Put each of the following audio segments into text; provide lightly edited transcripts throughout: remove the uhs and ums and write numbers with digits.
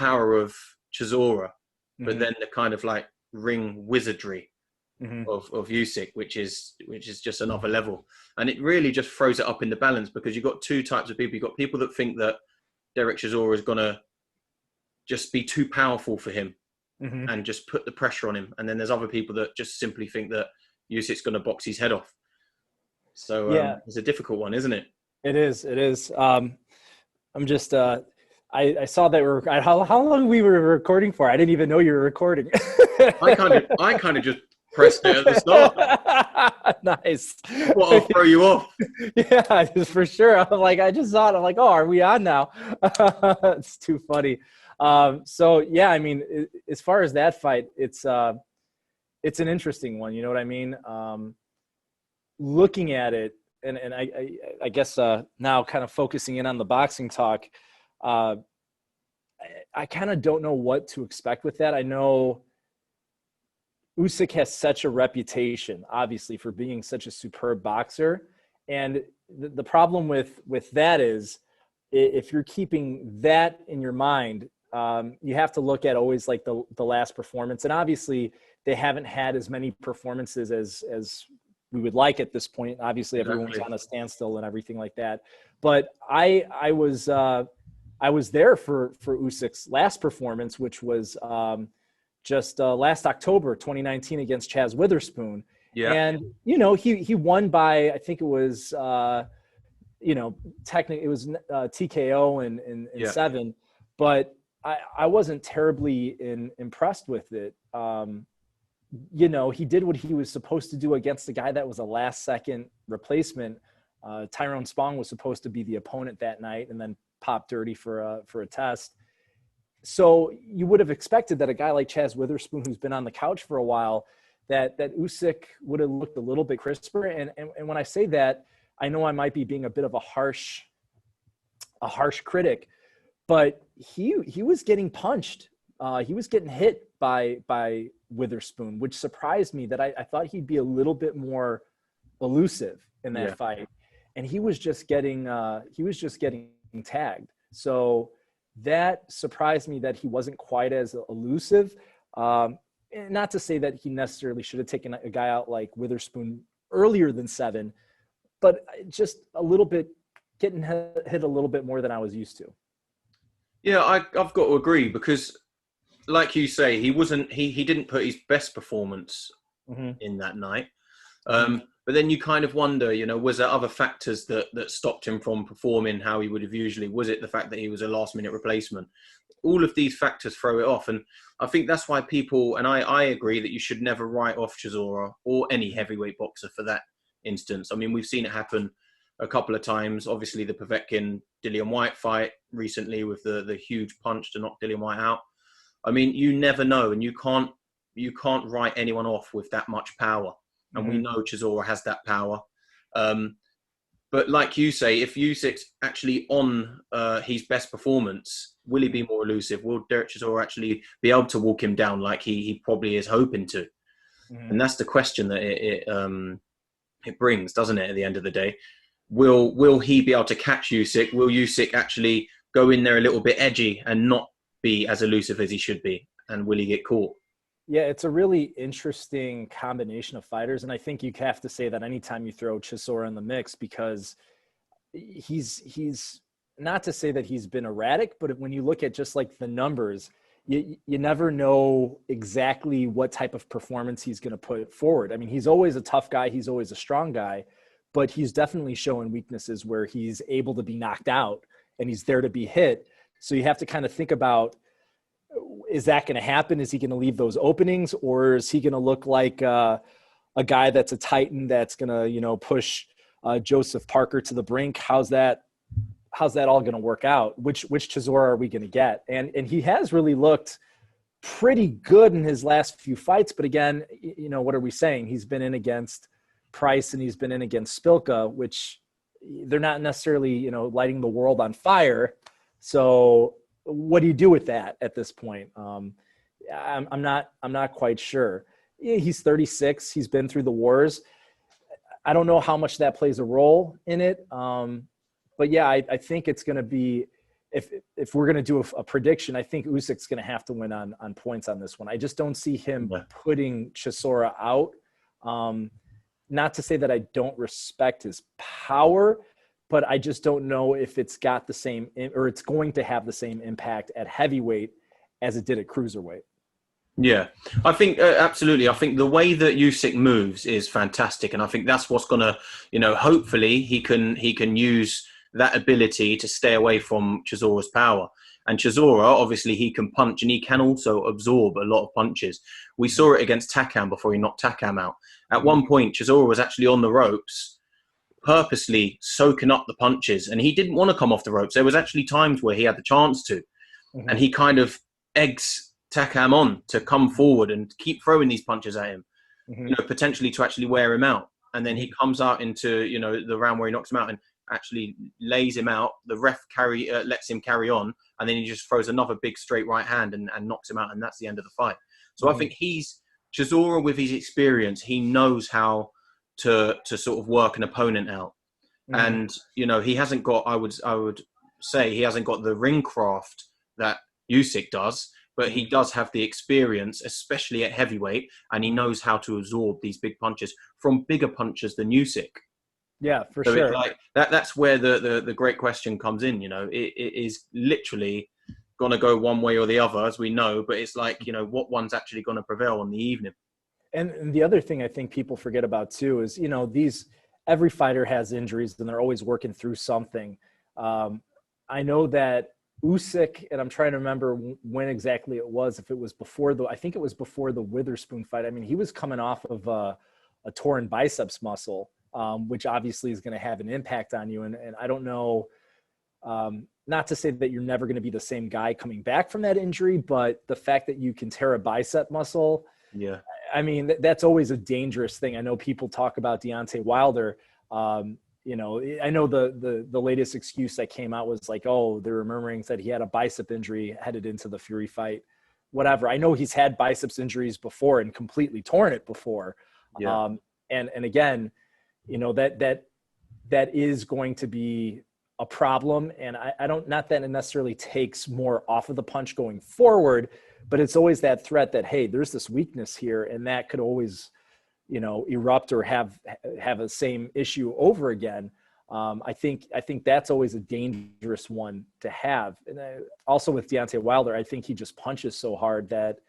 power of Chisora, but Mm-hmm. then the kind of like ring wizardry Mm-hmm. of Usyk, which is just another level. And it really just throws it up in the balance, because you've got two types of people. You've got people that think that Derek Chisora is going to just be too powerful for him Mm-hmm. and just put the pressure on him. And then there's other people that just simply think that Usyk's going to box his head off. So Yeah, it's a difficult one, isn't it? it is. It is. I'm just I saw that how long we were recording for. I didn't even know you were recording. I kind of just pressed it at the start. Nice. I thought I'll throw you off. Yeah, just for sure. I'm like, I just saw it. I'm like, oh, are we on now? It's too funny. So yeah, I mean, as far as that fight, it's an interesting one. You know what I mean? Looking at it, and I guess now kind of focusing in on the boxing talk, I kind of don't know what to expect with that. I know Usyk has such a reputation, obviously, for being such a superb boxer. And the problem with that is, if you're keeping that in your mind, you have to look at always like the last performance. And obviously, they haven't had as many performances as we would like at this point. Obviously, everyone's Exactly. on a standstill and everything like that. But I was there for Usyk's last performance, which was just last October, 2019, against Chaz Witherspoon. Yeah. And, you know, he won by, I think it was, you know, technically it was TKO in Yeah. 7, but I wasn't terribly impressed with it. You know, he did what he was supposed to do against the guy that was a last second replacement. Tyrone Spong was supposed to be the opponent that night and then popped dirty for a test. So you would have expected that a guy like Chaz Witherspoon, who's been on the couch for a while, that Usyk would have looked a little bit crisper. And when I say that, I know I might be being a bit of a harsh critic, but he was getting punched. He was getting hit by Witherspoon, which surprised me. That I thought he'd be a little bit more elusive in that Yeah. fight, and he was just getting tagged. So that surprised me that he wasn't quite as elusive. Not to say that he necessarily should have taken a guy out like Witherspoon earlier than 7, but just a little bit getting hit a little bit more than I was used to. Yeah, I've got to agree, because like you say, he didn't put his best performance Mm-hmm. in that night. Mm-hmm. But then you kind of wonder, you know, was there other factors that stopped him from performing how he would have usually? Was it the fact that he was a last minute replacement? All of these factors throw it off. And I think that's why people, and I agree that you should never write off Chisora or any heavyweight boxer for that instance. I mean, we've seen it happen a couple of times. Obviously, the Povetkin Dillian Whyte fight recently with the huge punch to knock Dillian Whyte out. I mean, you never know, and you can't write anyone off with that much power. And we know Chisora has that power. But like you say, if Usyk's actually on his best performance, will he be more elusive? Will Derek Chisora actually be able to walk him down like he probably is hoping to? Mm-hmm. And that's the question that it brings, doesn't it, at the end of the day? Will he be able to catch Usyk? Will Usyk actually go in there a little bit edgy and not be as elusive as he should be? And will he get caught? Yeah, it's a really interesting combination of fighters. And I think you have to say that anytime you throw Chisora in the mix, because he's not to say that he's been erratic, but when you look at just like the numbers, you never know exactly what type of performance he's going to put forward. I mean, he's always a tough guy. He's always a strong guy, but he's definitely showing weaknesses where he's able to be knocked out and he's there to be hit. So you have to kind of think about, is that going to happen? Is he going to leave those openings, or is he going to look like a guy that's a titan that's going to, you know, push Joseph Parker to the brink? How's that all going to work out? Which Chisora are we going to get? And he has really looked pretty good in his last few fights. But again, you know, what are we saying? He's been in against Price and he's been in against Spilka, which they're not necessarily, you know, lighting the world on fire. So what do you do with that at this point? I'm not quite sure. He's 36. He's been through the wars. I don't know how much that plays a role in it. But yeah, I think it's going to be if we're going to do a prediction, I think Usyk's going to have to win on points on this one. I just don't see him putting Chisora out. Not to say that I don't respect his power, but I just don't know if it's got the same, or it's going to have the same impact at heavyweight as it did at cruiserweight. Yeah, I think absolutely. I think the way that Usyk moves is fantastic, and I think that's what's gonna, hopefully he can use that ability to stay away from Chisora's power. And Chisora, obviously, he can punch, and he can also absorb a lot of punches. We saw it against Takam before he knocked Takam out. At one point, Chisora was actually on the ropes, purposely soaking up the punches, and he didn't want to come off the ropes. There was actually times where he had the chance to, and he kind of eggs Takam on to come forward and keep throwing these punches at him, potentially to actually wear him out. And then he comes out into, the round where he knocks him out and actually lays him out. The ref lets him carry on, and then he just throws another big straight right hand and knocks him out, and that's the end of the fight. So I think Chisora, with his experience, he knows how to sort of work an opponent out. And, he hasn't got, I would say he hasn't got the ring craft that Usyk does, but he does have the experience, especially at heavyweight, and he knows how to absorb these big punches from bigger punchers than Usyk. Yeah, for sure. It's like that's where the great question comes in. It is literally going to go one way or the other, as we know, but it's like, what one's actually going to prevail on the evening. And the other thing I think people forget about too is, every fighter has injuries and they're always working through something. I know that Usyk, and I'm trying to remember when exactly it was, if it was I think it was before the Witherspoon fight. I mean, he was coming off of a torn biceps muscle, which obviously is going to have an impact on you. And I don't know, not to say that you're never going to be the same guy coming back from that injury, but the fact that you can tear a bicep muscle, I mean, that's always a dangerous thing. I know people talk about Deontay Wilder. I know the latest excuse that came out was like, oh, there were murmurings that he had a bicep injury headed into the Fury fight, whatever. I know he's had biceps injuries before and completely torn it before. And again, that is going to be a problem. And I don't, not that it necessarily takes more off of the punch going forward, but it's always that threat that, hey, there's this weakness here, and that could always, erupt or have a same issue over again. I think that's always a dangerous one to have. And also with Deontay Wilder, I think he just punches so hard that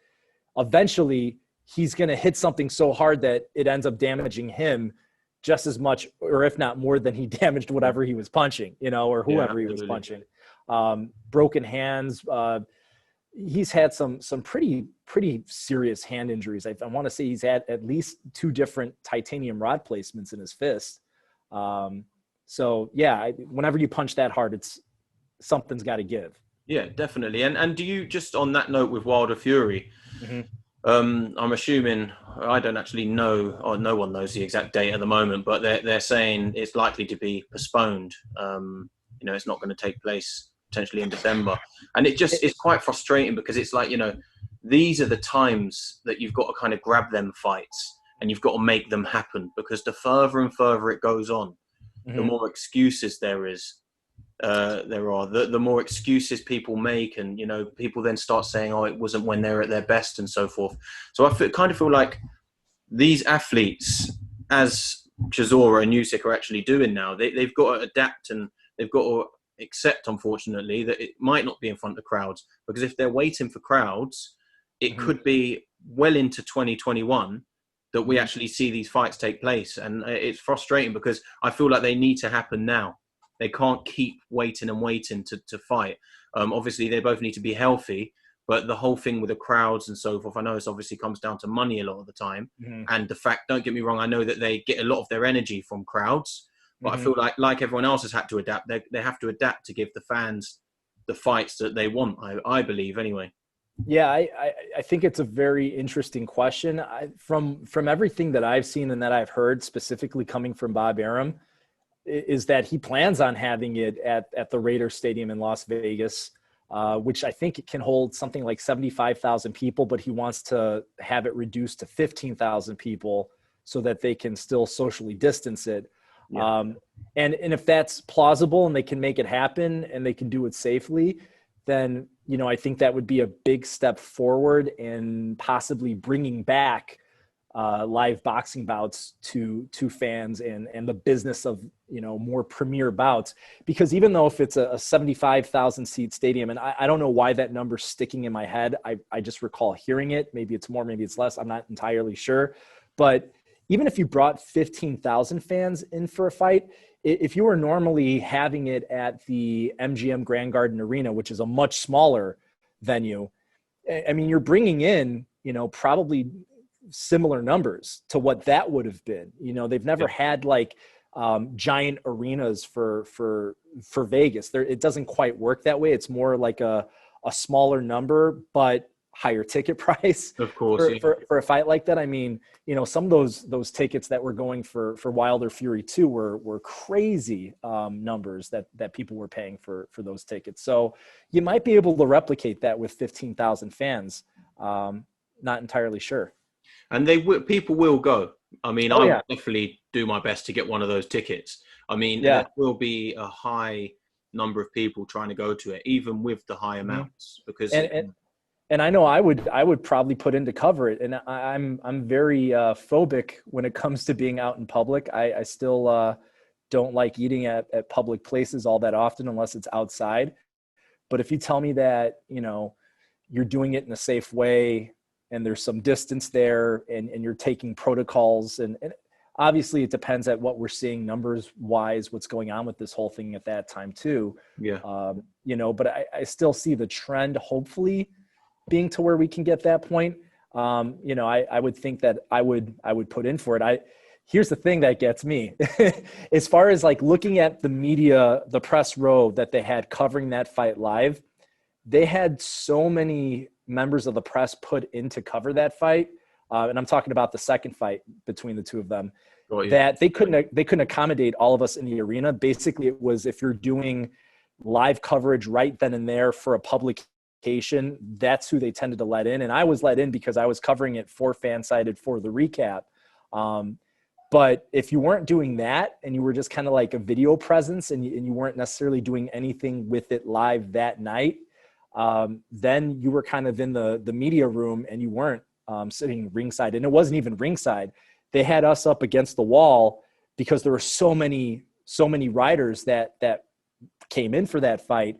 eventually he's going to hit something so hard that it ends up damaging him just as much, or if not more, than he damaged whatever he was punching, or whoever he was punching. Broken hands. He's had some pretty serious hand injuries. I want to say he's had at least 2 different titanium rod placements in his fist. So yeah, whenever you punch that hard, something's got to give. Yeah, definitely. And do you, just on that note with Wilder Fury, I'm assuming, I don't actually know, or no one knows the exact date at the moment, but they're saying it's likely to be postponed. It's not going to take place potentially in December. And it's quite frustrating, because it's like, these are the times that you've got to kind of grab them fights and you've got to make them happen, because the further and further it goes on, the more excuses there are, the more excuses people make, and people then start saying, oh, it wasn't when they're at their best and so forth. So I kind of feel like these athletes, as Chisora and Usyk are actually doing now, they've got to adapt, and they've got to accept, unfortunately, that it might not be in front of crowds, because if they're waiting for crowds, it could be well into 2021 that we actually see these fights take place. And it's frustrating, because I feel like they need to happen now. They can't keep waiting and waiting to fight. Obviously, they both need to be healthy, but the whole thing with the crowds and so forth, I know this obviously comes down to money a lot of the time. And the fact, don't get me wrong, I know that they get a lot of their energy from crowds, but I feel like everyone else has had to adapt. They have to adapt to give the fans the fights that they want, I believe, anyway. Yeah, I think it's a very interesting question. From everything that I've seen and that I've heard, specifically coming from Bob Arum, is that he plans on having it at the Raiders Stadium in Las Vegas, which I think it can hold something like 75,000 people, but he wants to have it reduced to 15,000 people so that they can still socially distance it. Yeah. And if that's plausible and they can make it happen and they can do it safely, then, you know, I think that would be a big step forward in possibly bringing back live boxing bouts to fans and the business of, you know, more premier bouts. Because even though if it's a 75,000 seat stadium, and I don't know why that number's sticking in my head, I just recall hearing it. Maybe it's more, maybe it's less. I'm not entirely sure. But even if you brought 15,000 fans in for a fight, if you were normally having it at the MGM Grand Garden Arena, which is a much smaller venue, I mean, you're bringing in, you know, probably similar numbers to what that would have been. You know, they've never had like giant arenas for Vegas. It doesn't quite work that way. It's more like a smaller number, but higher ticket price Of course, for a fight like that. I mean, you know, some of those tickets that were going for Wilder Fury 2 were crazy numbers that people were paying for those tickets. So you might be able to replicate that with 15,000 fans. Not entirely sure. And people will go. I mean, Oh, I yeah. will definitely do my best to get one of those tickets. I mean, Yeah. there will be a high number of people trying to go to it, even with the high amounts, because And I know I would probably put in to cover it. And I'm very phobic when it comes to being out in public. I still don't like eating at public places all that often unless it's outside. But if you tell me that, you know, you're doing it in a safe way and there's some distance there and you're taking protocols and obviously it depends at what we're seeing numbers wise, what's going on with this whole thing at that time too. You know, but I still see the trend hopefully being to where we can get that point. You know, I would think that I would put in for it. Here's the thing that gets me as far as like looking at the media, the press row that they had covering that fight live, they had so many members of the press put in to cover that fight. And I'm talking about the second fight between the two of them, that they couldn't accommodate all of us in the arena. Basically, it was if you're doing live coverage right then and there for a publication, that's who they tended to let in. And I was let in because I was covering it for Fansided for the recap. But if you weren't doing that and you were just kind of like a video presence and you weren't necessarily doing anything with it live that night, then you were kind of in the media room and you weren't sitting ringside. And it wasn't even ringside. They had us up against the wall because there were so many riders that came in for that fight.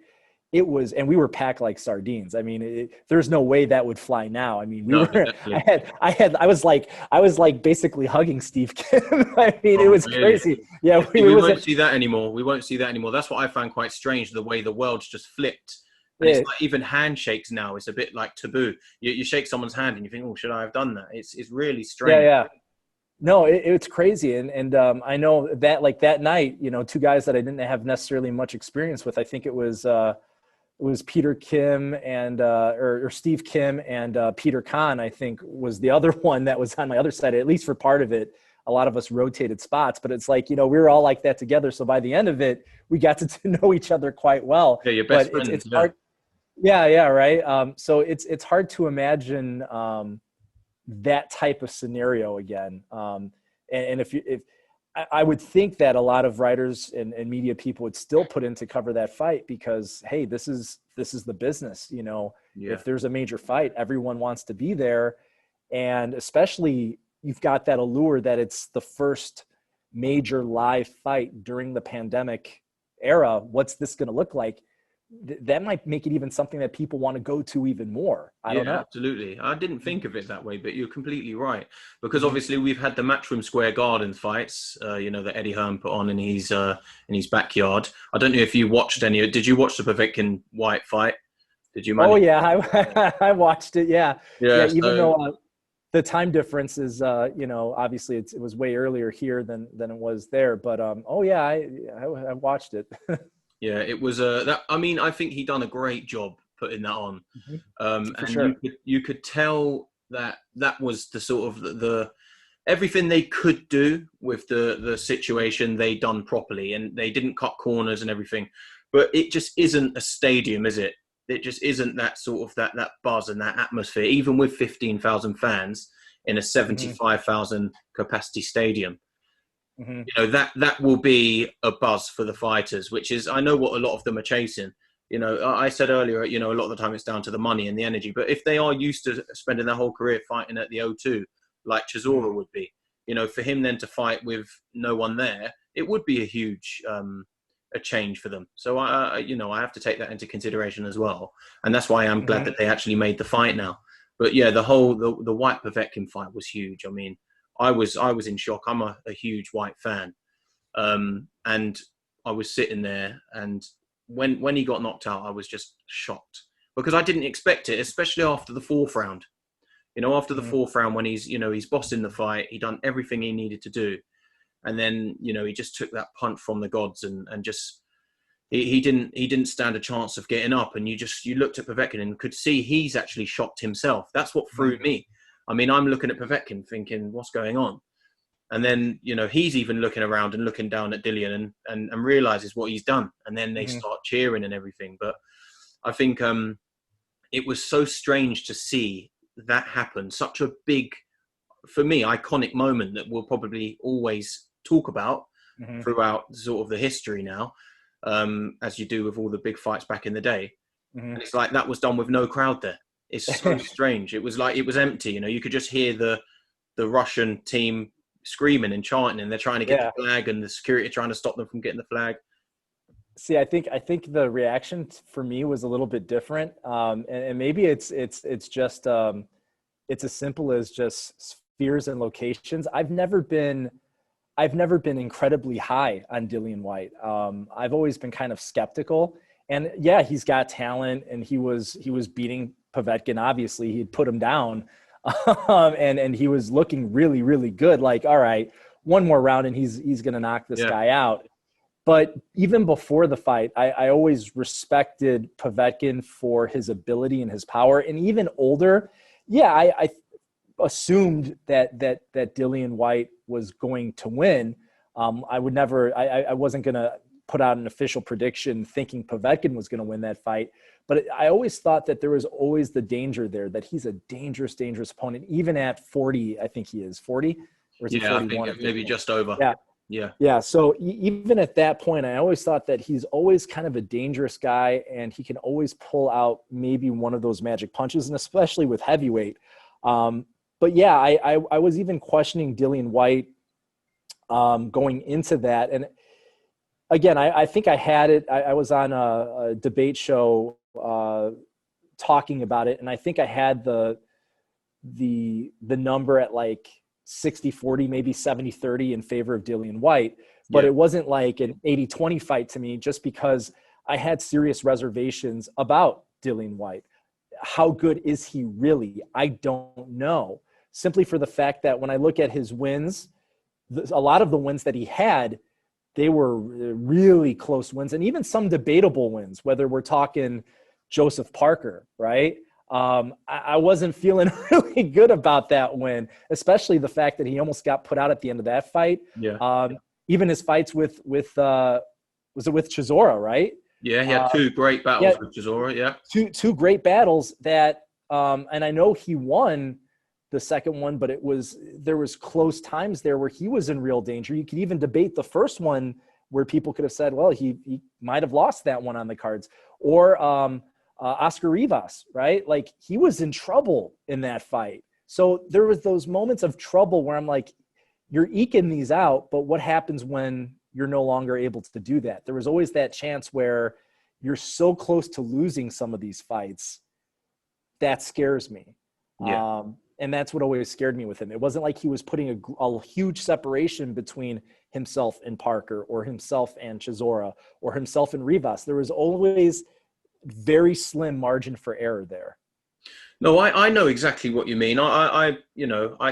It was, and we were packed like sardines. I mean, there's no way that would fly now. I mean, I was like basically hugging Steve Kim. I mean, it was crazy. Yeah. We won't see that anymore. We won't see that anymore. That's what I found quite strange, the way the world's just flipped. And it's like even handshakes now, it's a bit like taboo. You shake someone's hand and you think, oh, should I have done that? It's really strange. Yeah. No, it's crazy. And I know that like that night, you know, two guys that I didn't have necessarily much experience with, I think it was Peter Kim and or Steve Kim and Peter Khan, I think was the other one that was on my other side, at least for part of it. A lot of us rotated spots, but it's like, you know, we were all like that together. So by the end of it, we got to know each other quite well. Yeah, your best friends. It's hard. Yeah, right. So it's hard to imagine that type of scenario again. And if I would think that a lot of writers and media people would still put in to cover that fight because, hey, this is the business. You know, if there's a major fight, everyone wants to be there, and especially you've got that allure that it's the first major live fight during the pandemic era. What's this going to look like? That might make it even something that people want to go to even more. I don't know. Absolutely. I didn't think of it that way, but you're completely right. Because obviously we've had the Matchroom Square Garden fights, you know, that Eddie Hearn put on in his backyard. I don't know if you watched any. Did you watch the Povetkin Whyte fight? Did you? Oh yeah, I watched it. Yeah. Even though the time difference is, you know, obviously it was way earlier here than it was there. But I watched it. Yeah, it was I mean, I think he done a great job putting that on. And sure. you could tell that was the sort of the everything they could do with the situation they done properly, and they didn't cut corners and everything. But it just isn't a stadium, is it? It just isn't that sort of that buzz and that atmosphere, even with 15,000 fans in a 75,000 capacity stadium. Mm-hmm. That will be a buzz for the fighters, which is, I know what a lot of them are chasing. I said earlier, a lot of the time it's down to the money and the energy. But if they are used to spending their whole career fighting at the O2, like Chisora would be, for him then to fight with no one there, it would be a huge a change for them. So I have to take that into consideration as well, and that's why I'm glad that they actually made the fight now. But yeah, the Whyte Povetkin fight was huge. I mean, I was in shock. I'm a huge Whyte fan, and I was sitting there, and when he got knocked out, I was just shocked because I didn't expect it, especially after the fourth round. After the fourth round, when he's bossing the fight, he done everything he needed to do, and then he just took that punch from the gods and just he didn't stand a chance of getting up. And you looked at Povetkin and could see he's actually shocked himself. That's what threw me. I mean, I'm looking at Povetkin thinking, what's going on? And then, he's even looking around and looking down at Dillian and realizes what he's done. And then they start cheering and everything. But I think it was so strange to see that happen. Such a big, for me, iconic moment that we'll probably always talk about throughout sort of the history now, as you do with all the big fights back in the day. And it's like that was done with no crowd there. It's so strange. It was like it was empty. You could just hear the Russian team screaming and chanting, and they're trying to get the flag, and the security are trying to stop them from getting the flag. See, I think the reaction for me was a little bit different, and maybe it's just it's as simple as just spheres and locations. I've never been incredibly high on Dillian Whyte. I've always been kind of skeptical, and yeah, he's got talent, and he was beating Povetkin. Obviously, he had put him down. And he was looking really, really good. Like, all right, one more round and he's going to knock this guy out. But even before the fight, I always respected Povetkin for his ability and his power. And even older, I assumed that Dillian Whyte was going to win. I wasn't going to put out an official prediction thinking Povetkin was going to win that fight. But I always thought that there was always the danger there, that he's a dangerous, dangerous opponent, even at 40, I think he is 40, or is he 41? I think maybe just over. Yeah. So even at that point, I always thought that he's always kind of a dangerous guy, and he can always pull out maybe one of those magic punches, and especially with heavyweight. But yeah, I was even questioning Dillian Whyte going into that. And again, I think I had it. I was on a debate show talking about it, and I think I had the number at like 60-40, maybe 70-30 in favor of Dillian Whyte, but it wasn't like an 80-20 fight to me, just because I had serious reservations about Dillian Whyte. How good is he really? I don't know. Simply for the fact that when I look at his wins, a lot of the wins that he had, they were really close wins, and even some debatable wins, whether we're talking Joseph Parker, right? I wasn't feeling really good about that win, especially the fact that he almost got put out at the end of that fight. Even his fights with was it with Chisora, right? Yeah, he had two great battles with Chisora, Two great battles that, and I know he won the second one, but there was close times there where he was in real danger. You could even debate the first one where people could have said, well, he might have lost that one on the cards. Or Oscar Rivas, right? Like, he was in trouble in that fight. So there was those moments of trouble where I'm like, you're eking these out, but what happens when you're no longer able to do that? There was always that chance where you're so close to losing some of these fights. That scares me. And that's what always scared me with him. It wasn't like he was putting a huge separation between himself and Parker, or himself and Chisora, or himself and Rivas. There was always very slim margin for error there. No, I know exactly what you mean. I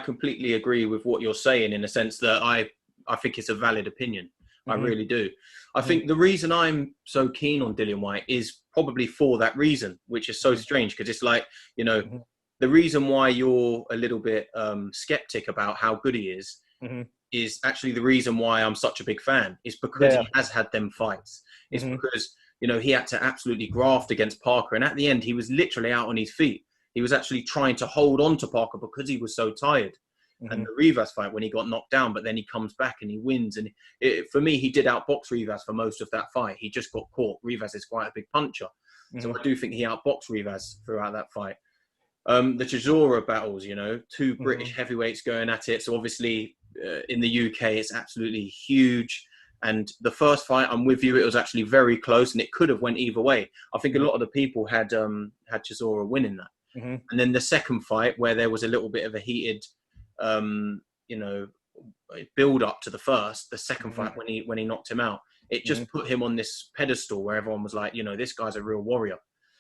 completely agree with what you're saying, in a sense that I think it's a valid opinion. I really do. I think the reason I'm so keen on Dillian Whyte is probably for that reason, which is so strange, because it's like, the reason why you're a little bit skeptic about how good he is actually the reason why I'm such a big fan. Is because he has had them fights. It's because, he had to absolutely graft against Parker. And at the end, he was literally out on his feet. He was actually trying to hold on to Parker because he was so tired. And the Rivas fight, when he got knocked down, but then he comes back and he wins. And for me, he did outbox Rivas for most of that fight. He just got caught. Rivas is quite a big puncher. So I do think he outboxed Rivas throughout that fight. The Chisora battles, you know, two British heavyweights going at it. So obviously in the UK, it's absolutely huge. And the first fight, I'm with you, it was actually very close and it could have went either way. I think a lot of the people had Chisora winning that. And then the second fight, where there was a little bit of a heated, you know, build up to the first, the second fight when he knocked him out, it just put him on this pedestal where everyone was like, you know, this guy's a real warrior.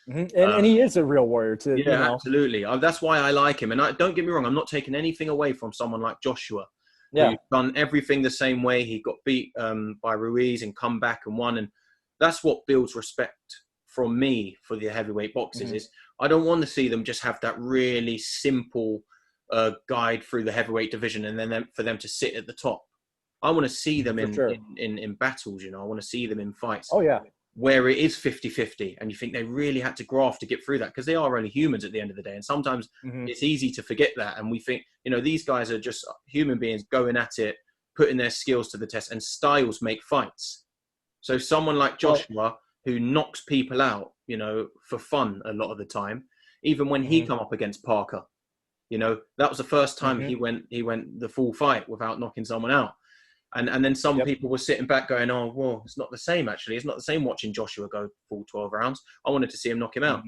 And he is a real warrior too. Yeah, you know. Absolutely. That's why I like him. And don't get me wrong, I'm not taking anything away from someone like Joshua. Yeah, who's done everything the same way. He got beat by Ruiz and come back and won. And that's what builds respect from me for the heavyweight boxers. Is I don't want to see them just have that really simple guide through the heavyweight division and then for them to sit at the top. I want to see them in battles, you know. I want to see them in fights. Oh, yeah. Where it is 50-50 and you think they really had to graft to get through that, because they are only humans at the end of the day. And sometimes it's easy to forget that. And we think, you know, these guys are just human beings going at it, putting their skills to the test, and styles make fights. So someone like Joshua, who knocks people out, you know, for fun a lot of the time, even when he come up against Parker, you know, that was the first time he went the full fight without knocking someone out. And then some people were sitting back going, oh, well, it's not the same, actually. It's not the same watching Joshua go full 12 rounds. I wanted to see him knock him out.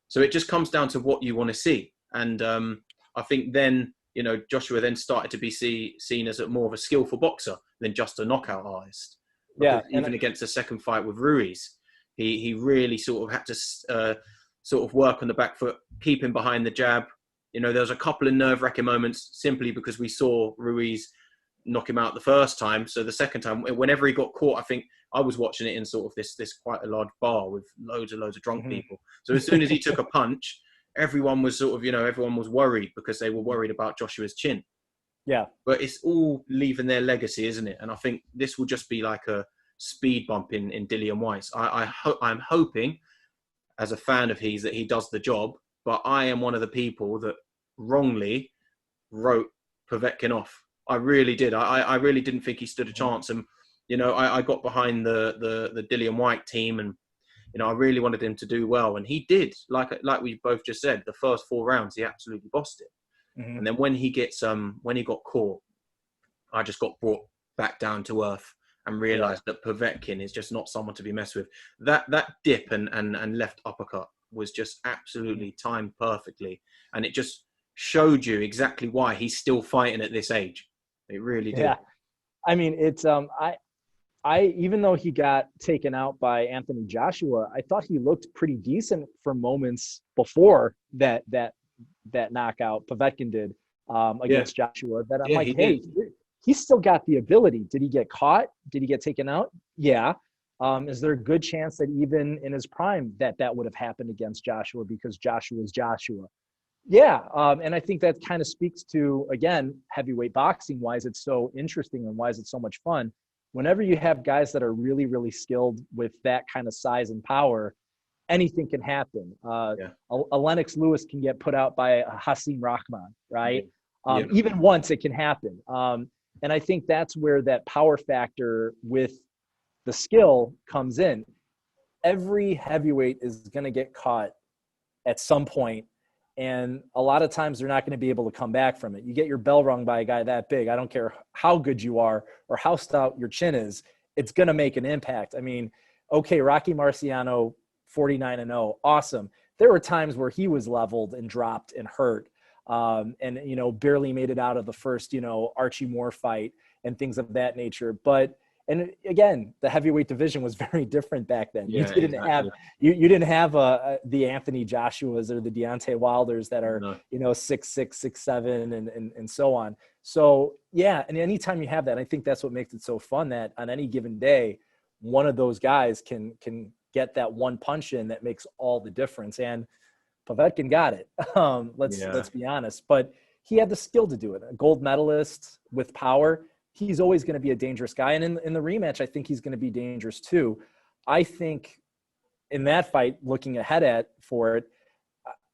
So it just comes down to what you want to see. And I think then, you know, Joshua then started to be seen as more of a skillful boxer than just a knockout artist. Because even against the second fight with Ruiz, he really sort of had to sort of work on the back foot, keep him behind the jab. You know, there was a couple of nerve-wracking moments simply because we saw Ruiz knock him out the first time. So the second time, whenever he got caught, I think I was watching it in sort of this quite a large bar with loads of drunk people. So as soon as he took a punch, everyone was sort of, you know, everyone was worried because they were worried about Joshua's chin. Yeah. But it's all leaving their legacy, isn't it? And I think this will just be like a speed bump in Dillian Whyte. I'm hoping, as a fan of his, that he does the job. But I am one of the people that wrongly wrote Povetkin off. I really did. I really didn't think he stood a chance. And, you know, I got behind the Dillian Whyte team, and, you know, I really wanted him to do well. And he did. Like we both just said, the first 4 rounds, he absolutely bossed it. And then when he got caught, I just got brought back down to earth and realised that Povetkin is just not someone to be messed with. That dip and left uppercut was just absolutely timed perfectly. And it just showed you exactly why he's still fighting at this age. It really did. Yeah. I mean, it's I even though he got taken out by Anthony Joshua, I thought he looked pretty decent for moments before that knockout Povetkin did against Joshua. That I'm like, hey, he's still got the ability. Did he get caught? Did he get taken out? Yeah. Is there a good chance that even in his prime that would have happened against Joshua because Joshua is Joshua? Yeah. And I think that kind of speaks to, again, heavyweight boxing, why is it so interesting and why is it so much fun? Whenever you have guys that are really, really skilled with that kind of size and power, anything can happen. A Lennox Lewis can get put out by a Hasim Rahman, right? Even once it can happen. And I think that's where that power factor with the skill comes in. Every heavyweight is going to get caught at some point. And a lot of times they're not going to be able to come back from it. You get your bell rung by a guy that big. I don't care how good you are or how stout your chin is. It's going to make an impact. I mean, okay, Rocky Marciano, 49-0, awesome. There were times where he was leveled and dropped and hurt, and, you know, barely made it out of the first, you know, Archie Moore fight and things of that nature. But, and again, the heavyweight division was very different back then. You didn't have the Anthony Joshuas or the Deontay Wilders that are, you know, 6'6", 6'7", and so on. So yeah, and anytime you have that, I think that's what makes it so fun, that on any given day, one of those guys can get that one punch in that makes all the difference. And Povetkin got it. Let's be honest, but he had the skill to do it. A gold medalist with power. He's always going to be a dangerous guy. And in the rematch, I think he's going to be dangerous too. I think in that fight, looking ahead for it,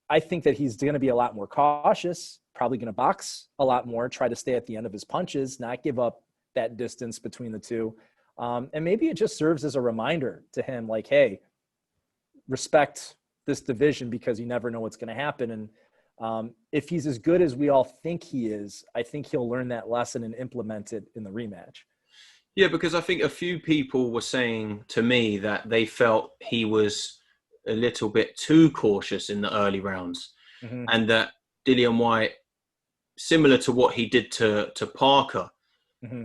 I think that he's going to be a lot more cautious, probably going to box a lot more, try to stay at the end of his punches, not give up that distance between the two. And maybe it just serves as a reminder to him, like, hey, respect this division because you never know what's going to happen. And if he's as good as we all think he is, I think he'll learn that lesson and implement it in the rematch. Yeah, because I think a few people were saying to me that they felt he was a little bit too cautious in the early rounds, Mm-hmm. and that Dillian Whyte, similar to what he did to Parker, Mm-hmm.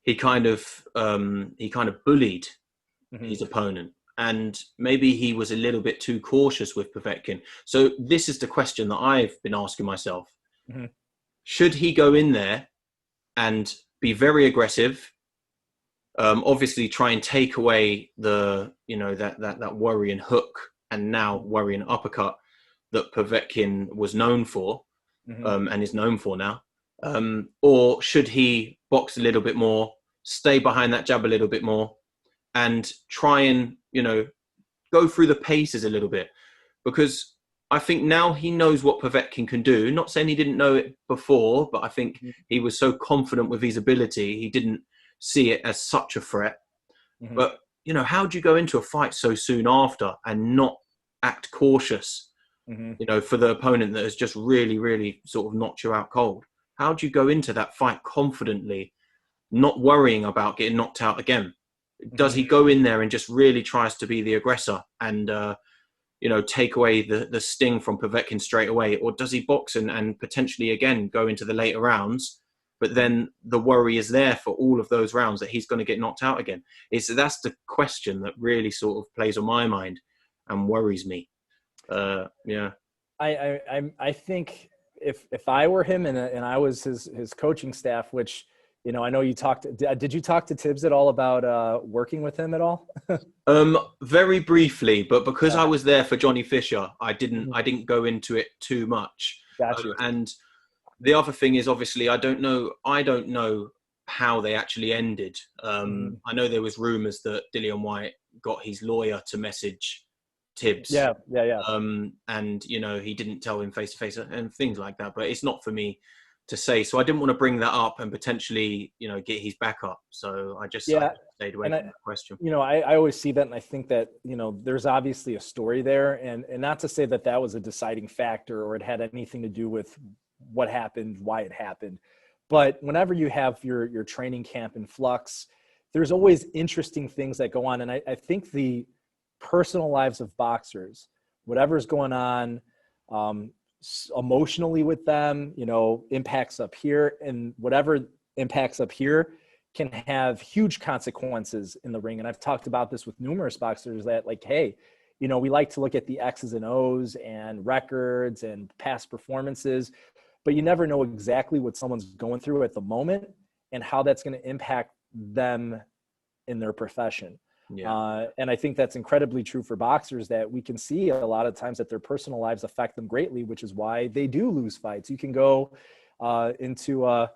he kind of bullied Mm-hmm. his opponent, and maybe he was a little bit too cautious with Povetkin. So this is the question that I've been asking myself: Mm-hmm. should he go in there and be very aggressive? Obviously, try and take away that worry and hook, and now worry and uppercut that Povetkin was known for, Mm-hmm. and is known for now. Or should he box a little bit more, stay behind that jab a little bit more, and try and go through the paces a little bit? Because I think now he knows what Povetkin can do. Not saying he didn't know it before, but I think he was so confident with his ability, he didn't see it as such a threat. Mm-hmm. But, how do you go into a fight so soon after and not act cautious, Mm-hmm. for the opponent that has just really, really sort of knocked you out cold? How do you go into that fight confidently, not worrying about getting knocked out again? Does he go in there and just really tries to be the aggressor and, take away the sting from Povetkin straight away? Or does he box and potentially, again, go into the later rounds, but then the worry is there for all of those rounds that he's going to get knocked out again? That's the question that really sort of plays on my mind and worries me. Yeah. I think if I were him and I was his coaching staff, which, I know you talked, did you talk to Tibbs at all about working with him at all? Very briefly, but because Yeah. I was there for Johnny Fisher, I didn't go into it too much. Got you. And the other thing is, obviously, I don't know how they actually ended. I know there was rumours that Dillian Whyte got his lawyer to message Tibbs, Yeah. and he didn't tell him face to face and things like that. But it's not for me to say, so I didn't want to bring that up and potentially get his back up. So I just Yeah. stayed away And from that question. I always see that, and I think that, there's obviously a story there, and not to say that that was a deciding factor or it had anything to do with what happened, why it happened. But whenever you have your training camp in flux, there's always interesting things that go on. And I think the personal lives of boxers, whatever's going on emotionally with them, impacts up here, and whatever impacts up here can have huge consequences in the ring. And I've talked about this with numerous boxers that, like, hey, we like to look at the X's and O's and records and past performances, but you never know exactly what someone's going through at the moment and how that's going to impact them in their profession. Yeah. And I think that's incredibly true for boxers, that we can see a lot of times that their personal lives affect them greatly, which is why they do lose fights. You can go into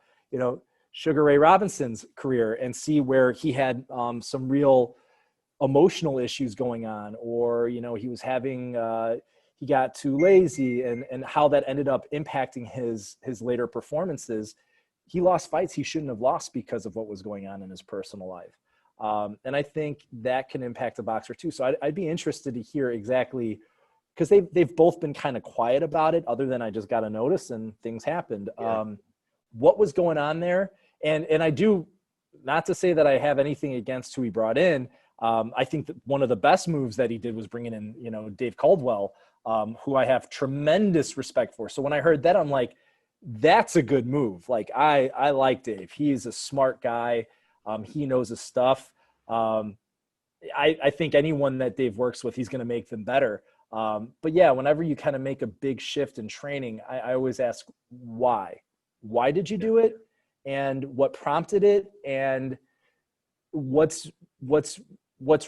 Sugar Ray Robinson's career and see where he had some real emotional issues going on, or he was having he got too lazy, and how that ended up impacting his later performances. He lost fights he shouldn't have lost because of what was going on in his personal life. And I think that can impact a boxer too. So I'd be interested to hear exactly, because they've both been kind of quiet about it, other than I just got a notice and things happened. Yeah. What was going on there? And I do, not to say that I have anything against who he brought in. I think that one of the best moves that he did was bringing in, Dave Caldwell, who I have tremendous respect for. So when I heard that, I'm like, that's a good move. Like, I like Dave. He's a smart guy. He knows his stuff. I think anyone that Dave works with, he's going to make them better. But yeah, whenever you kind of make a big shift in training, I always ask why. Why did you do it? And what prompted it? And what's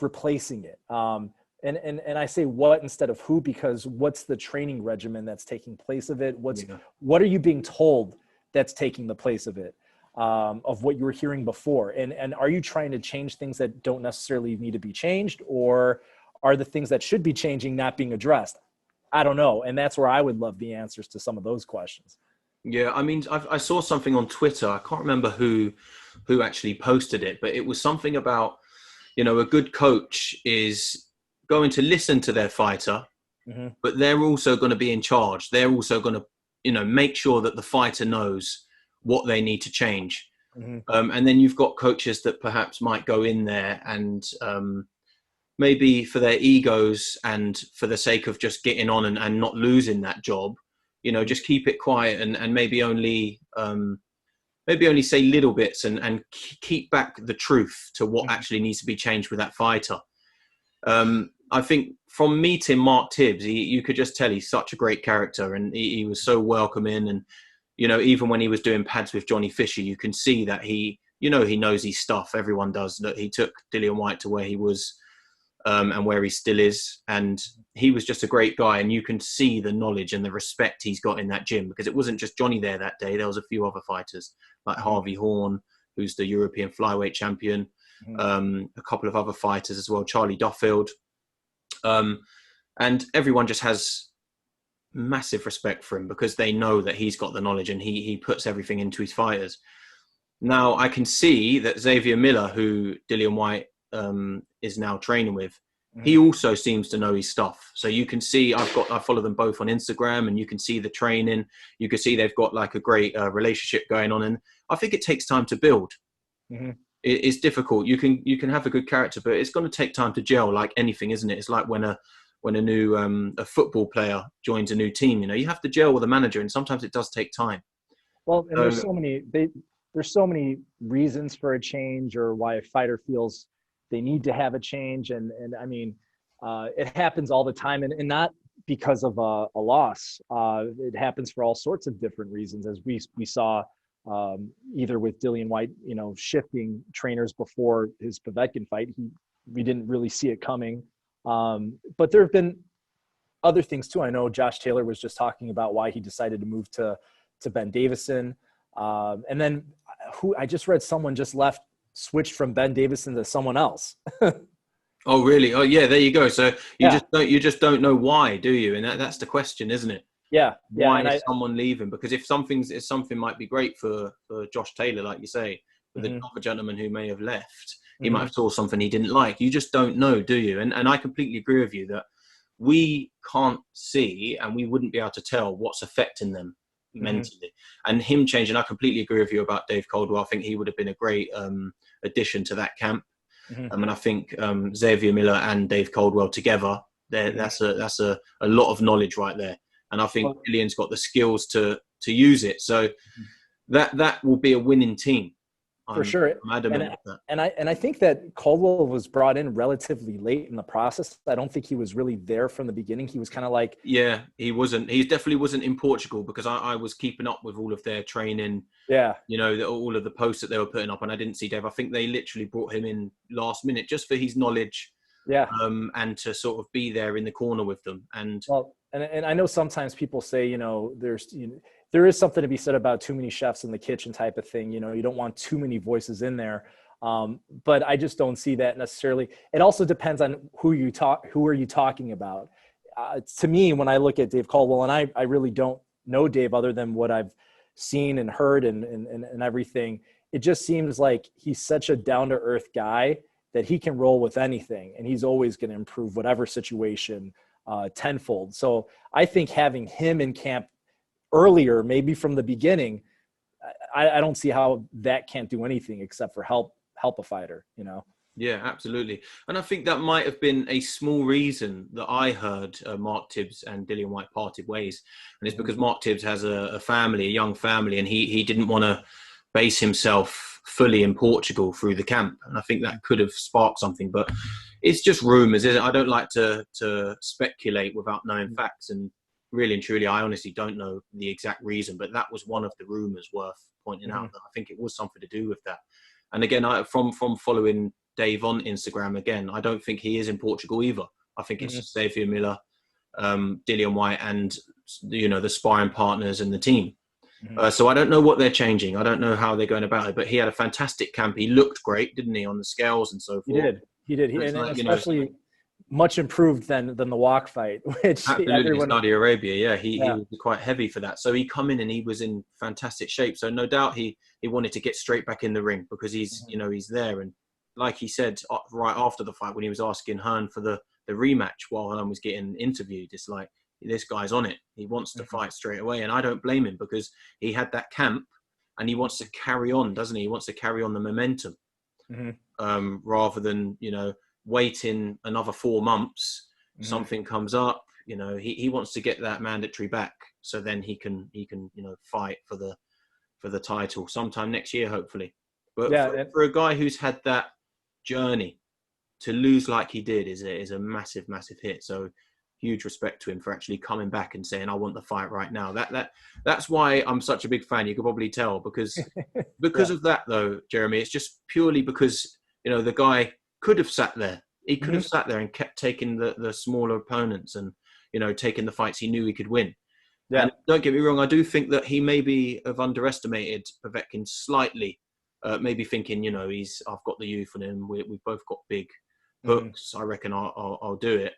replacing it? And I say what instead of who, because what's the training regimen that's taking place of it? What are you being told that's taking the place of it, of what you were hearing before? And are you trying to change things that don't necessarily need to be changed, or are the things that should be changing not being addressed? I don't know. And that's where I would love the answers to some of those questions. Yeah, I mean, I saw something on Twitter. I can't remember who actually posted it, but it was something about, a good coach is going to listen to their fighter, but they're also going to be in charge. They're also going to, make sure that the fighter knows what they need to change. And then you've got coaches that perhaps might go in there and maybe for their egos and for the sake of just getting on and not losing that job, just keep it quiet and maybe only say little bits and keep back the truth to what actually needs to be changed with that fighter. I think from meeting Mark Tibbs, you could just tell he's such a great character, and he was so welcoming. And, even when he was doing pads with Johnny Fisher, you can see that he knows his stuff. Everyone does. That he took Dillian Whyte to where he was and where he still is. And he was just a great guy. And you can see the knowledge and the respect he's got in that gym, because it wasn't just Johnny there that day. There was a few other fighters like Harvey Horn, who's the European flyweight champion, a couple of other fighters as well, Charlie Duffield. And everyone just has massive respect for him because they know that he's got the knowledge and he puts everything into his fighters. Now, I can see that Xavier Miller, who Dillian Whyte is now training with, he also seems to know his stuff. So you can see, I follow them both on Instagram, and you can see the training. You can see they've got like a great relationship going on. And I think it takes time to build. It's difficult. You can have a good character, but it's going to take time to gel, like anything, isn't it? It's like when a new a football player joins a new team, you have to gel with a manager, and sometimes it does take time. Well, and there's so many reasons for a change, or why a fighter feels they need to have a change. And I mean, it happens all the time, and not because of a loss. It happens for all sorts of different reasons, as we saw either with Dillian Whyte, shifting trainers before his Povetkin fight. We didn't really see it coming. But there have been other things too. I know Josh Taylor was just talking about why he decided to move to Ben Davison. And then I just read someone just switched from Ben Davison to someone else. Oh, really? Oh, yeah, there you go. So you just don't know why, do you? And that's the question, isn't it? Yeah. Why is someone leaving? Because if something might be great for Josh Taylor, like you say, with the other gentleman who may have left, he might have saw something he didn't like. You just don't know, do you? And I completely agree with you that we can't see and we wouldn't be able to tell what's affecting them mentally. And him changing, I completely agree with you about Dave Caldwell. I think he would have been a great addition to that camp. And I think Xavier Miller and Dave Caldwell together, that's a lot of knowledge right there. And I think Dillian's got the skills to use it. So that will be a winning team. For sure. And I think that Caldwell was brought in relatively late in the process. I don't think he was really there from the beginning. He was kind of like... Yeah, he wasn't. He definitely wasn't in Portugal, because I was keeping up with all of their training. Yeah. All of the posts that they were putting up, and I didn't see Dave. I think they literally brought him in last minute just for his knowledge. Yeah. And to sort of be there in the corner with them. And I know sometimes people say, there is something to be said about too many chefs in the kitchen type of thing. You don't want too many voices in there. But I just don't see that necessarily. It also depends on who are you talking about? To me, when I look at Dave Caldwell, and I really don't know Dave other than what I've seen and heard and everything, it just seems like he's such a down-to-earth guy that he can roll with anything, and he's always going to improve whatever situation tenfold. So I think having him in camp earlier, maybe from the beginning, I don't see how that can't do anything except for help a fighter, Yeah, absolutely. And I think that might have been a small reason that I heard Mark Tibbs and Dillian Whyte parted ways. And it's because Mark Tibbs has a family, a young family, and he didn't want to base himself fully in Portugal through the camp. And I think that could have sparked something, but it's just rumours, isn't it? I don't like to speculate without knowing facts. And really and truly, I honestly don't know the exact reason, but that was one of the rumours worth pointing out, that I think it was something to do with that. And again, from following Dave on Instagram, again, I don't think he is in Portugal either. I think it's Xavier Miller, Dillian Whyte, and the sparring partners and the team. So I don't know what they're changing. I don't know how they're going about it, but he had a fantastic camp. He looked great, didn't he, on the scales and so forth? He did. And especially much improved than the walk fight, which Absolutely, everyone. Saudi Arabia. Yeah, he Yeah. was quite heavy for that. So he come in and he was in fantastic shape. So no doubt he wanted to get straight back in the ring because he's Mhm. you know he's there. And like he said right after the fight when he was asking Hearn for the rematch while Hearn was getting interviewed, it's like this guy's on it. He wants to Mhm. fight straight away, and I don't blame him because he had that camp and he wants to carry on, doesn't he? He wants to carry on the momentum Mhm. rather than waiting another 4 months. Mhm. Something comes up. He wants to get that mandatory back, so then he can fight for the title sometime next year, hopefully. But Yeah. for a guy who's had that journey to lose like he did is a massive, massive hit. So huge respect to him for actually coming back and saying, "I want the fight right now." That's why I'm such a big fan. You could probably tell because Yeah. of that, though, Jeremy. It's just purely because the guy could have sat there. He could Mhm. have sat there and kept taking the smaller opponents and taking the fights he knew he could win. Yeah. And don't get me wrong, I do think that he maybe have underestimated Povetkin slightly. Maybe thinking, I've got the youth on him. We've both got big Mhm. hooks. I reckon I'll do it.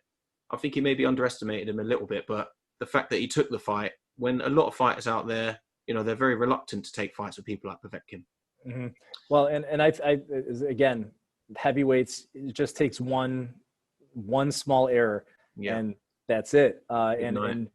I think he maybe underestimated him a little bit, but the fact that he took the fight when a lot of fighters out there, they're very reluctant to take fights with people like Povetkin. Mhm. Well, and I again, heavyweights, it just takes one small error, Yeah, and that's it. big night. And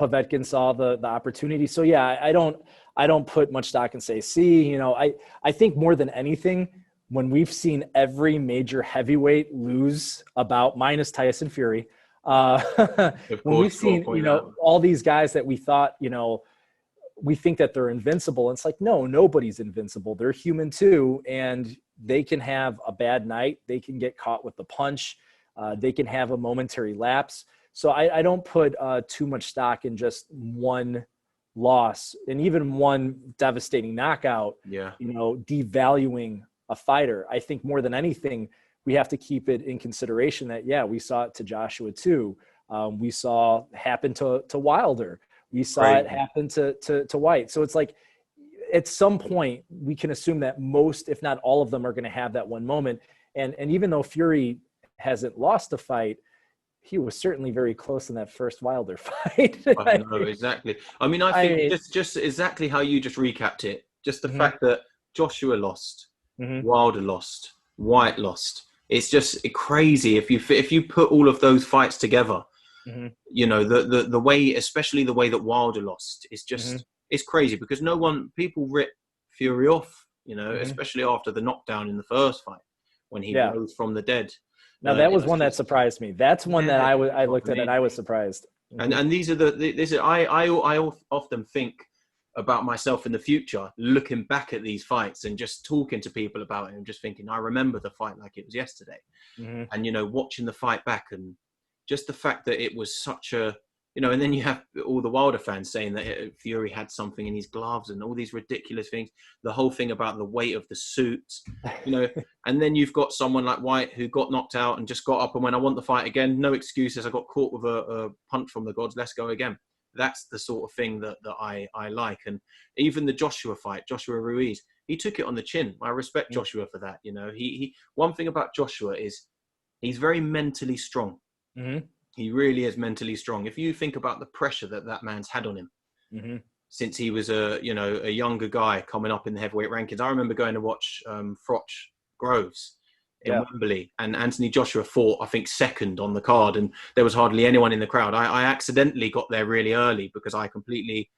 Povetkin saw the opportunity. So yeah, I don't put much stock and say, see, I think more than anything, when we've seen every major heavyweight lose, about minus Tyson Fury, Of when course, we've you've got to seen, point that out. all these guys that we thought, we think that they're invincible. And it's like, no, nobody's invincible. They're human too. And they can have a bad night. They can get caught with the punch. They can have a momentary lapse. So I don't put too much stock in just one loss and even one devastating knockout, Yeah, devaluing a fighter. I think more than anything, we have to keep it in consideration that, yeah, we saw it to Joshua too. We saw happen to Wilder. We saw it crazy. happen to Whyte. So it's like at some point we can assume that most, if not all of them, are going to have that one moment. And even though Fury hasn't lost a fight, he was certainly very close in that first Wilder fight. I know exactly. I mean, I I think mean, just exactly how you just recapped it. Just the mhm, fact that Joshua lost, mhm, Wilder lost, White lost. It's just crazy if you put all of those fights together. mhm, The way, especially the way that Wilder lost, is mhm, just it's crazy because people rip Fury off. mhm. Especially after the knockdown in the first fight when he Yeah. rose from the dead. Now that was It's one that just surprised me. That's one that yeah, I that's what I looked at and mean. I was surprised. And Mhm, and these are this is I often think about myself in the future, looking back at these fights and just talking to people about it and just thinking, I remember the fight like it was yesterday. mhm. And watching the fight back and just the fact that it was such a and then you have all the Wilder fans saying that Fury had something in his gloves and all these ridiculous things. The whole thing about the weight of the suit, and then you've got someone like Whyte who got knocked out and just got up and went, I want the fight again. No excuses. I got caught with a punch from the gods. Let's go again. That's the sort of thing that I like. And even the Joshua fight, Joshua Ruiz, he took it on the chin. I respect Joshua for that. He one thing about Joshua is he's very mentally strong. Mhm, He really is mentally strong. If you think about the pressure that man's had on him mhm. since he was a younger guy coming up in the heavyweight rankings. I remember going to watch Froch Groves in Yeah. Wembley, and Anthony Joshua fought, I think, second on the card, and there was hardly anyone in the crowd. I accidentally got there really early because I completely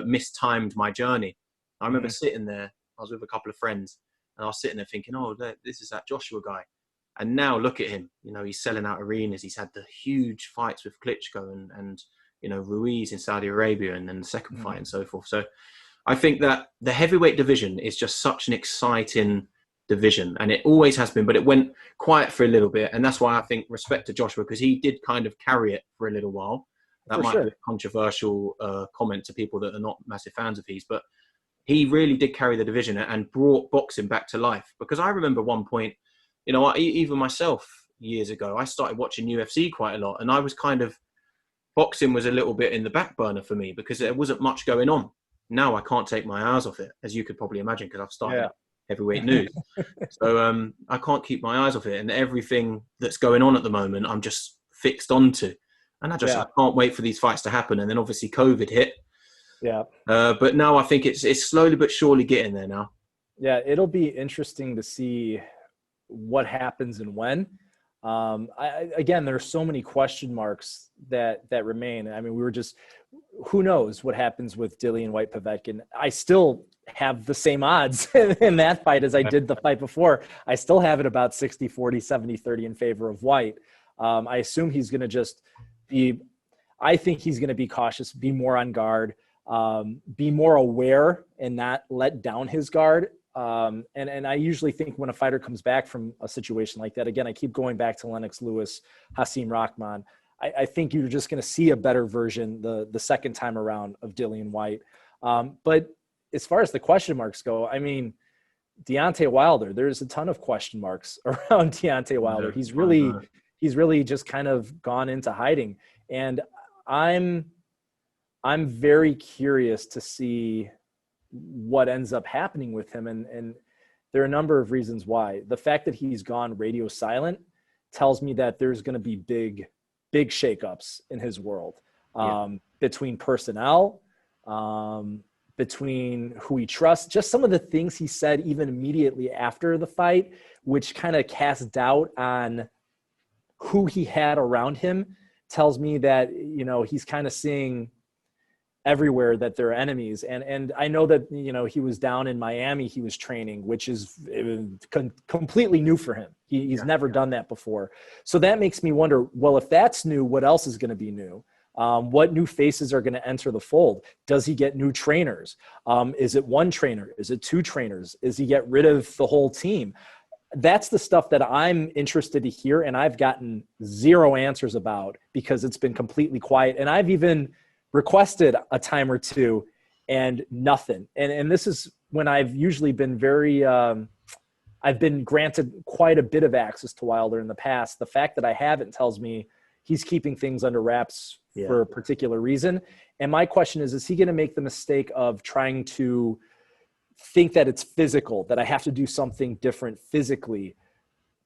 mistimed my journey. I remember Mhm. sitting there. I was with a couple of friends, and I was sitting there thinking, "Oh, this is that Joshua guy." And now look at him. He's selling out arenas. He's had the huge fights with Klitschko and Ruiz in Saudi Arabia, and then the second fight Mhm. and so forth. So I think that the heavyweight division is just such an exciting division, and it always has been, but it went quiet for a little bit. And that's why I think respect to Joshua, because he did kind of carry it for a little while. That For might be sure. a controversial comment to people that are not massive fans of his, but he really did carry the division and brought boxing back to life. Because I remember one point, even myself years ago, I started watching UFC quite a lot, and I was kind of boxing was a little bit in the back burner for me because there wasn't much going on. Now I can't take my eyes off it, as you could probably imagine, because I've started Yeah. heavyweight news. So I can't keep my eyes off it, and everything that's going on at the moment, I'm just fixed onto, and I can't wait for these fights to happen. And then obviously COVID hit. Yeah. But now I think it's slowly but surely getting there now. Yeah, it'll be interesting to see what happens and when. Again, there's so many question marks that remain. I mean, who knows what happens with Dillian Whyte Povetkin. I still have the same odds in that fight as I did the fight before. I still have it about 60-40, 70-30 in favor of Whyte. I assume he's going to just I think he's going to be cautious, be more on guard, be more aware and not let down his guard. And I usually think when a fighter comes back from a situation like that, again, I keep going back to Lennox Lewis, Hasim Rahman. I think you're just going to see a better version the second time around of Dillian Whyte. But as far as the question marks go, I mean, Deontay Wilder, there's a ton of question marks around Deontay Wilder. He's really just kind of gone into hiding. And I'm very curious to see what ends up happening with him. And there are a number of reasons why. The fact that he's gone radio silent tells me that there's going to be big shakeups in his world, between personnel, between who he trusts, just some of the things he said even immediately after the fight, which kind of cast doubt on who he had around him, tells me that, he's kind of seeing everywhere that they're enemies. And I know that, he was down in Miami, he was training, which is completely new for him. He's never done that before. So that makes me wonder, well, if that's new, what else is going to be new? What new faces are going to enter the fold? Does he get new trainers? Is it one trainer? Is it two trainers? Is he get rid of the whole team? That's the stuff that I'm interested to hear. And I've gotten zero answers about because it's been completely quiet. And I've even requested a time or two and nothing. And this is when I've usually been I've been granted quite a bit of access to Wilder in the past. The fact that I haven't tells me he's keeping things under wraps for a particular reason. And my question is he going to make the mistake of trying to think that it's physical, that I have to do something different physically?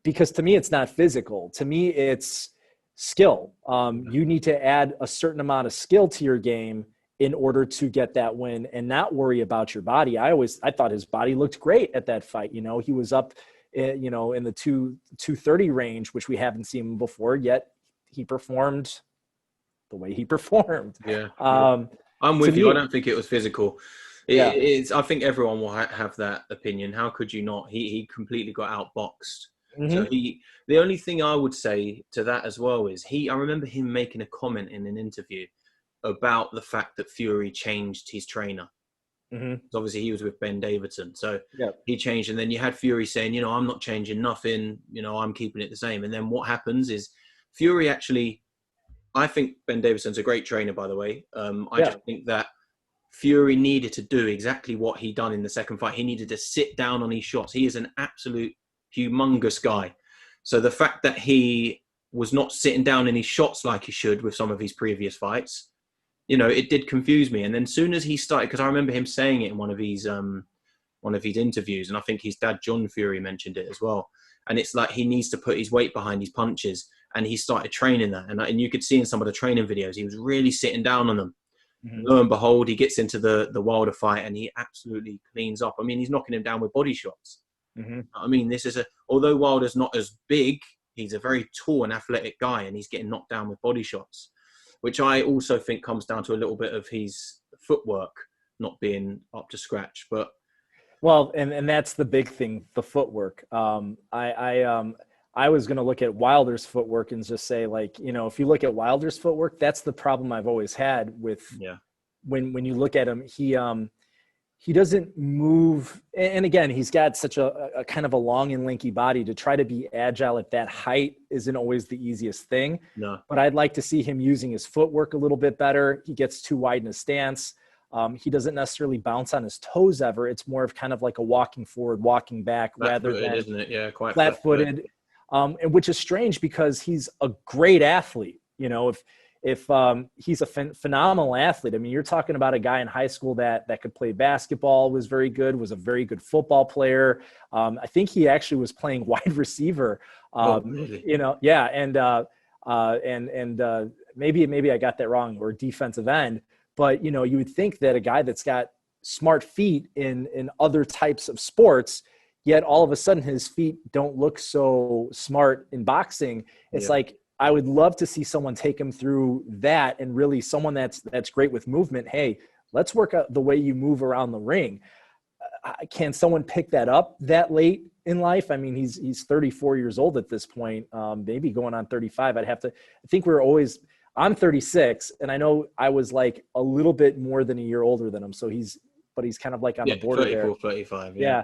Because to me, it's not physical. To me, it's skill. You need to add a certain amount of skill to your game in order to get that win and not worry about your body. I thought his body looked great at that fight. He was up, in the 230 range, which we haven't seen him before, yet he performed the way he performed. Yeah. I'm with you. I don't think it was physical. I think everyone will have that opinion. How could you not? He completely got outboxed. Mm-hmm. So the only thing I would say to that as well is I remember him making a comment in an interview about the fact that Fury changed his trainer. Mm-hmm. Obviously he was with Ben Davidson. So he changed. And then you had Fury saying, I'm not changing nothing. I'm keeping it the same. And then what happens is Fury actually, I think Ben Davidson's a great trainer, by the way. I just think that Fury needed to do exactly what he done in the second fight. He needed to sit down on his shots. He is an absolute humongous guy. So the fact that he was not sitting down in his shots like he should with some of his previous fights, it did confuse me. And then soon as he started, because I remember him saying it in one of his interviews, and I think his dad, John Fury, mentioned it as well. And it's like he needs to put his weight behind his punches. And he started training that. And you could see in some of the training videos, he was really sitting down on them. Mm-hmm. Lo and behold, he gets into the Wilder fight and he absolutely cleans up. I mean, he's knocking him down with body shots. Mm-hmm. I mean, although Wilder's not as big, he's a very tall and athletic guy, and he's getting knocked down with body shots, which I also think comes down to a little bit of his footwork not being up to scratch. But and that's the big thing, the footwork. I was going to look at Wilder's footwork and just say, if you look at Wilder's footwork, that's the problem I've always had with when you look at him. He doesn't move. And again, he's got such a kind of a long and lanky body. To try to be agile at that height isn't always the easiest thing. No. But I'd like to see him using his footwork a little bit better. He gets too wide in his stance. He doesn't necessarily bounce on his toes ever. It's more of kind of like a walking forward, walking back rather than isn't it? Yeah, quite flat-footed. And which is strange because he's a great athlete. if he's a phenomenal athlete. I mean, you're talking about a guy in high school that could play basketball, was very good, was a very good football player. I think he actually was playing wide receiver. Really? You know, yeah, and maybe I got that wrong, or defensive end. But you know, you would think that a guy that's got smart feet in other types of sports, yet all of a sudden his feet don't look so smart in boxing. It's like, I would love to see someone take him through that, and really someone that's great with movement. Hey, let's work out the way you move around the ring. Can someone pick that up that late in life? I mean, he's 34 years old at this point, maybe going on 35. I think I'm 36, and I know I was like a little bit more than a year older than him. So he's kind of like on the border 34, there. 35. Yeah.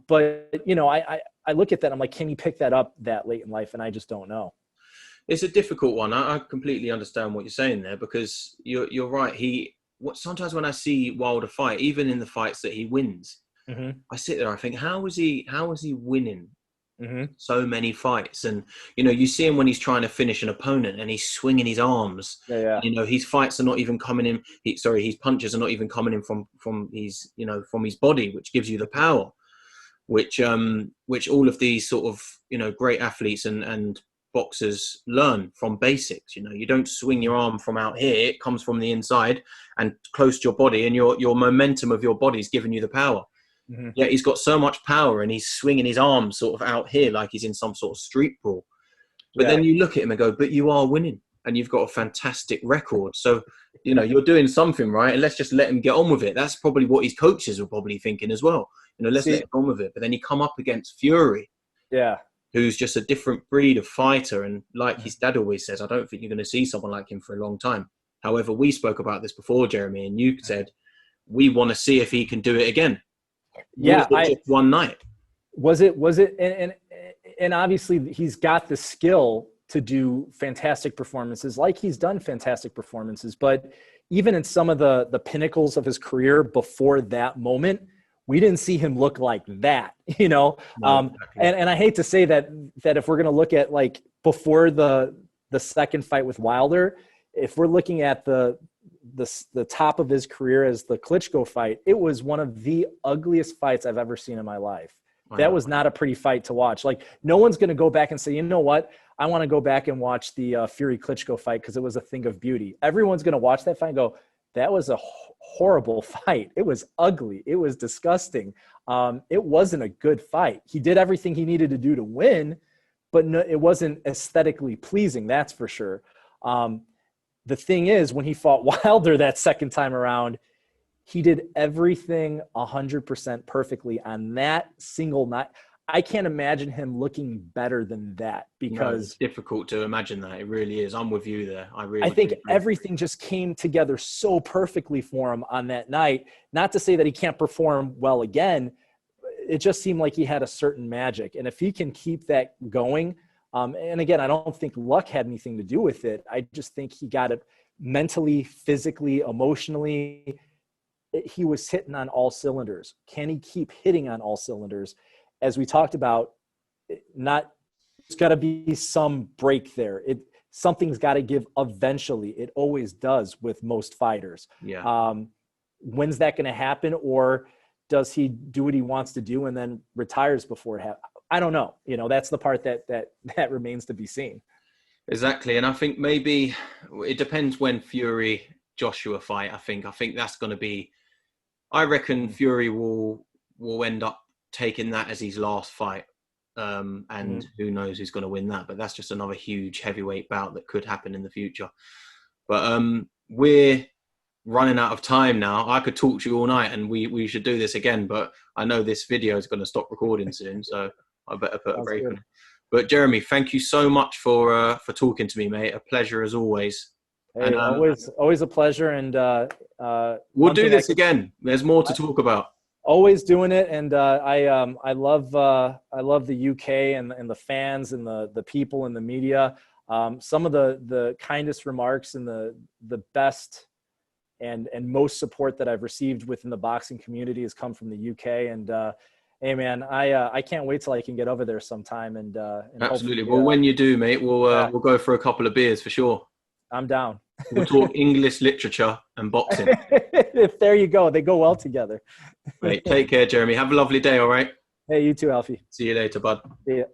But you know, I look at that, I'm like, can he pick that up that late in life? And I just don't know. It's a difficult one. I completely understand what you're saying there, because you're right. Sometimes when I see Wilder fight, even in the fights that he wins, I sit there, I think, how is he winning so many fights? And you know, you see him when he's trying to finish an opponent and he's swinging his arms. Yeah. You know, his fights are not even coming in. His punches are not even coming in from his body, which gives you the power. Which all of these sort of, you know, great athletes and boxers learn from basics. You know, you don't swing your arm from out here; it comes from the inside and close to your body, and your momentum of your body is giving you the power. Yeah, he's got so much power, and he's swinging his arms sort of out here like he's in some sort of street brawl. But then you look at him and go, "But you are winning, and you've got a fantastic record. So, you know, you're doing something right, and let's just let him get on with it." That's probably what his coaches were probably thinking as well. You know, let's let him get on with it. But then he come up against Fury, who's just a different breed of fighter. And like his dad always says, I don't think you're going to see someone like him for a long time. However, we spoke about this before, Jeremy, and you said, we want to see if he can do it again. Yeah. Just one night. Was it, and obviously he's got the skill to do fantastic performances, like he's done fantastic performances, but even in some of the pinnacles of his career before that moment, we didn't see him look like that, you know? No, exactly. And I hate to say that if we're going to look at like before the second fight with Wilder, if we're looking at the top of his career as the Klitschko fight, it was one of the ugliest fights I've ever seen in my life. That was not a pretty fight to watch. Like, no one's going to go back and say, you know what? I want to go back and watch the Fury Klitschko fight because it was a thing of beauty. Everyone's going to watch that fight and go, that was a horrible fight. It was ugly. It was disgusting. It wasn't a good fight. He did everything he needed to do to win, but no, it wasn't aesthetically pleasing. That's for sure. The thing is, when he fought Wilder that second time around, he did everything 100% perfectly on that single night. I can't imagine him looking better than that, because it's difficult to imagine that. It really is. I'm with you there. I think everything just came together so perfectly for him on that night. Not to say that he can't perform well again. It just seemed like he had a certain magic. And if he can keep that going, and again, I don't think luck had anything to do with it. I just think he got it mentally, physically, emotionally. He was hitting on all cylinders. Can he keep hitting on all cylinders? As we talked about, there's got to be some break there. Something's got to give eventually. It always does with most fighters. Yeah. When's that going to happen? Or does he do what he wants to do and then retires before it happens? I don't know. You know, that's the part that remains to be seen. Exactly. And I think maybe it depends when Fury Joshua fight. I think that's going to be, I reckon Fury will end up taking that as his last fight. And who knows who's going to win that, but that's just another huge heavyweight bout that could happen in the future. But we're running out of time now. I could talk to you all night, and we should do this again, but I know this video is going to stop recording soon, so I better put a break on it. But Jeremy, thank you so much for talking to me, mate. A pleasure as always. Hey, and always a pleasure. And we'll do this again. There's more to talk about. Always doing it, and I love the UK and the fans and the people and the media. Some of the kindest remarks and the best and most support that I've received within the boxing community has come from the UK. And hey, man, I can't wait till I can get over there sometime. And absolutely. Well, when you do, mate, we'll go for a couple of beers for sure. I'm down. We'll talk English literature and boxing. If there you go, they go well together. Great. Take care, Jeremy. Have a lovely day. All right. Hey, you too, Alfie. See you later, bud. See ya.